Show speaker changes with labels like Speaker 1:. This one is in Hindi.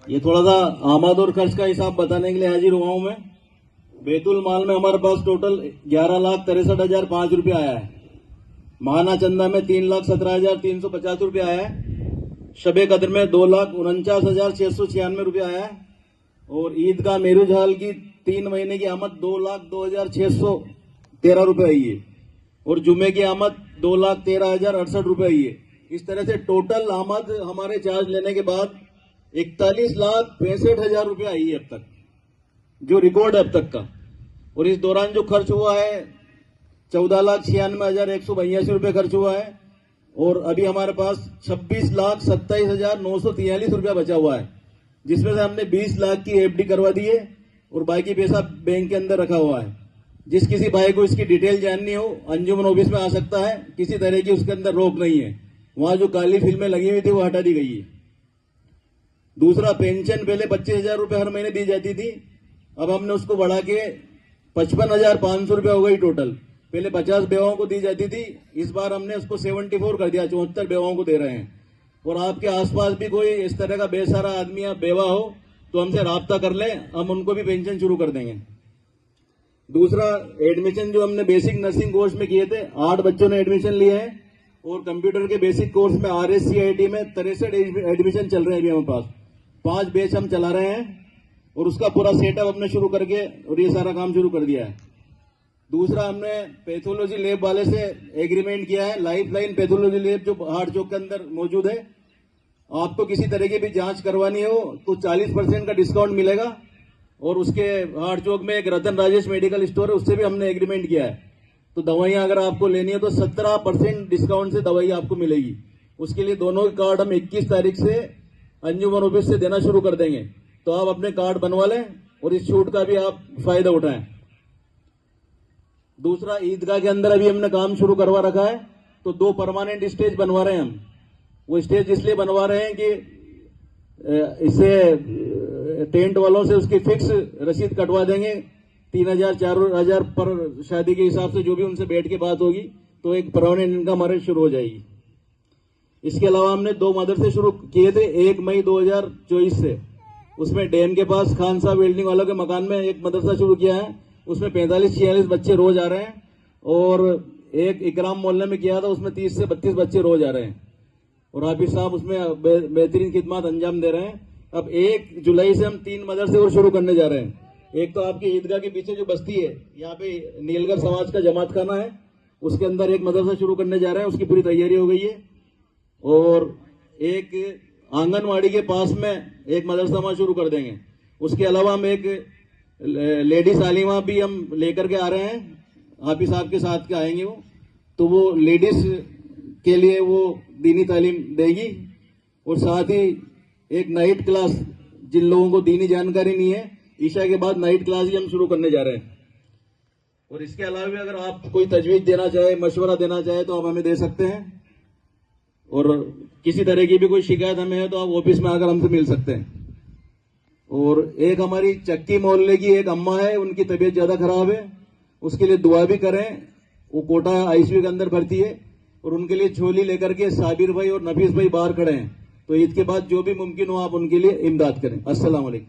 Speaker 1: ये थोड़ा सा आमद और खर्च का हिसाब बताने के लिए हाजिर हुआ हूं मैं। बैतुल माल में हमारे पास टोटल 11,63,005 रुपया आया है। महाना चंदा में 3,17,350 रुपया आया है। शबे कदर में 2,49,696 रुपया आया है। और ईद का मेरू झाल की 3 महीने की आमद 2,02,613 रुपये आई है। और जुमे की आमद 2,13,068 रुपये आई है। इस तरह से टोटल आमद हमारे चार्ज लेने के बाद 41,65,000 रुपये आई है अब तक, जो रिकॉर्ड है अब तक का। और इस दौरान जो खर्च हुआ है 14,96,182 रुपये खर्च हुआ है। और अभी हमारे पास 26,27,943 रुपया बचा हुआ है, जिसमें से हमने 20 लाख की एफडी करवा दी है और बाकी पैसा बैंक के अंदर रखा हुआ है। जिस किसी भाई को इसकी डिटेल जाननी हो अंजुमन ऑफिस में आ सकता है, किसी तरह की उसके अंदर रोक नहीं है। वहां जो काली फिल्में लगी हुई थी वो हटा दी गई है। दूसरा, पेंशन पहले 25,000 रुपये हर महीने दी जाती थी, अब हमने उसको बढ़ा के 55,500 रुपये हो गई टोटल। पहले 50 बेवाओं को दी जाती थी, इस बार हमने उसको 74 कर दिया, 74 बेवाओं को दे रहे हैं। और आपके आसपास भी कोई इस तरह का बेसहारा आदमी या बेवा हो तो हमसे राब्ता कर ले, हम उनको भी पेंशन शुरू कर देंगे। दूसरा, एडमिशन जो हमने बेसिक नर्सिंग कोर्स में किए थे, 8 बच्चों ने एडमिशन लिए हैं। और कंप्यूटर के बेसिक कोर्स में RSCIT में 63 एडमिशन चल रहे हैं अभी हमारे पास। 5 बैच हम चला रहे हैं और उसका पूरा सेटअप हमने शुरू करके और ये सारा काम शुरू कर दिया है। दूसरा, हमने पैथोलॉजी लैब वाले से एग्रीमेंट किया है। लाइफलाइन पैथोलॉजी लैब जो हार्ट चौक के अंदर मौजूद है, आपको किसी तरह की भी जांच करवानी हो तो 40% का डिस्काउंट मिलेगा। और उसके हार्ट चौक में एक रतन राजेश मेडिकल स्टोर है, उससे भी हमने एग्रीमेंट किया है। तो दवाइयां अगर आपको लेनी है तो 17% डिस्काउंट से दवाई आपको मिलेगी। उसके लिए दोनों कार्ड हम 21 तारीख से अंजुमन ऑफिस से देना शुरू कर देंगे, तो आप अपने कार्ड बनवा लें और इस छूट का भी आप फायदा उठाएं। दूसरा, ईदगाह के अंदर अभी हमने काम शुरू करवा रखा है, तो 2 परमानेंट स्टेज बनवा रहे हैं हम। वो स्टेज इसलिए बनवा रहे हैं कि इससे टेंट वालों से उसकी फिक्स रसीद कटवा देंगे, 3,000 4,000 पर शादी के हिसाब से जो भी उनसे बैठ के बात होगी, तो एक परमानेंट इनकम हमारे शुरू हो जाएगी। इसके अलावा हमने 2 मदरसे शुरू किए थे 1 मई 2024 से। उसमें डैम के पास खान साहब वेल्डिंग वालों के मकान में एक मदरसा शुरू किया है, उसमें 45-46 बच्चे रोज आ रहे हैं। और एक इकराम मोहल्ले में किया था, उसमें 30 से 32 बच्चे रोज आ रहे हैं। और हाफिज साहब उसमें बेहतरीन खिदमत अंजाम दे रहे हैं। अब 1 जुलाई से हम 3 मदरसे और शुरू करने जा रहे हैं। एक तो आपकी ईदगाह के पीछे जो बस्ती है, यहाँ पे नीलगर समाज का जमात खाना है, उसके अंदर एक मदरसा शुरू करने जा रहे हैं, उसकी पूरी तैयारी हो गई है। और एक आंगनवाड़ी के पास में एक मदरसा वहां शुरू कर देंगे। उसके अलावा हम एक लेडीज आलिमा भी हम लेकर के आ रहे हैं, हाफिज साहब के साथ के आएंगे वो, तो वो लेडीज के लिए वो दीनी तालीम देगी। और साथ ही एक नाइट क्लास, जिन लोगों को दीनी जानकारी नहीं है, ईशा के बाद नाइट क्लास भी हम शुरू करने जा रहे हैं। और इसके अलावा भी अगर आप कोई तजवीज देना चाहे, मशवरा देना चाहे, तो आप हमें दे सकते हैं। और किसी तरह की भी कोई शिकायत हमें है तो आप ऑफिस में आकर हमसे मिल सकते हैं। और एक हमारी चक्की मोहल्ले की एक अम्मा है, उनकी तबीयत ज्यादा खराब है, उसके लिए दुआ भी करें। वो कोटा ICU के अंदर भर्ती है और उनके लिए झोली लेकर के साबिर भाई और नफीस भाई बाहर खड़े हैं। तो ईद के बाद जो भी मुमकिन हो आप उनके लिए इमदाद करें। अस्सलाम वालेकुम।